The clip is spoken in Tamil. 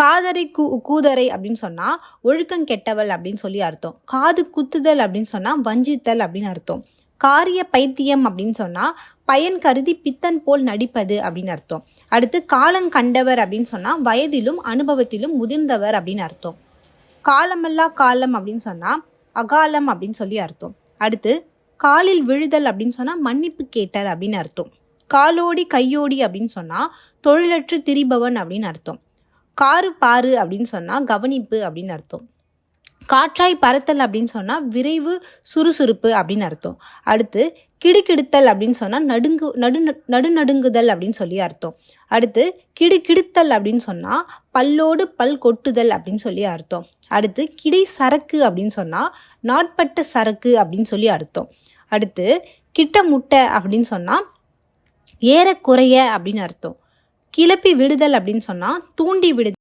காதரை கூதரை அப்படின்னு சொன்னால் ஒழுக்கம் கெட்டவள் அப்படின்னு சொல்லி அர்த்தம். காது குத்துதல் அப்படின்னு சொன்னால் வஞ்சித்தல் அப்படின்னு அர்த்தம். காரிய பைத்தியம் அப்படின்னு சொன்னால் பயன் கருதி பித்தன் போல் நடிப்பது அப்படின்னு அர்த்தம். அடுத்து காலங்கண்டவர் அப்படின்னு சொன்னால் வயதிலும் அனுபவத்திலும் முதிர்ந்தவர் அப்படின்னு அர்த்தம். காலமல்லா காலம் அப்படின்னு சொன்னால் அகாலம் அப்படின்னு சொல்லி அர்த்தம். அடுத்து காலில் விழுதல் அப்படின்னு சொன்னால் மன்னிப்பு கேட்டல் அப்படின்னு அர்த்தம். காலோடி கையோடி அப்படின்னு சொன்னால் தொழிலற்று திரிபவன் அப்படின்னு அர்த்தம். காரு பாரு அப்படின்னு சொன்னால் கவனிப்பு அப்படின்னு அர்த்தம். காற்றாய் பறத்தல் அப்படின்னு சொன்னால் விரைவு சுறுசுறுப்பு அப்படின்னு அர்த்தம். அடுத்து கிடுகிடுத்தல் அப்படின்னு சொன்னால் நடுநடுங்குதல் அப்படின்னு சொல்லி அர்த்தம். அடுத்து கிடுகிடுத்தல் அப்படின்னு சொன்னால் பல்லோடு பல் கொட்டுதல் அப்படின்னு சொல்லி அர்த்தம். அடுத்து கிடை சரக்கு அப்படின்னு சொன்னால் நாட்பட்ட சரக்கு அப்படின்னு சொல்லி அர்த்தம். அடுத்து கிட்ட முட்டை அப்படின்னு சொன்னால் ஏறக்குறைய அப்படின்னு அர்த்தம். கிளப்பி விடுதல் அப்படின்னு சொன்னால் தூண்டி விடுதல்.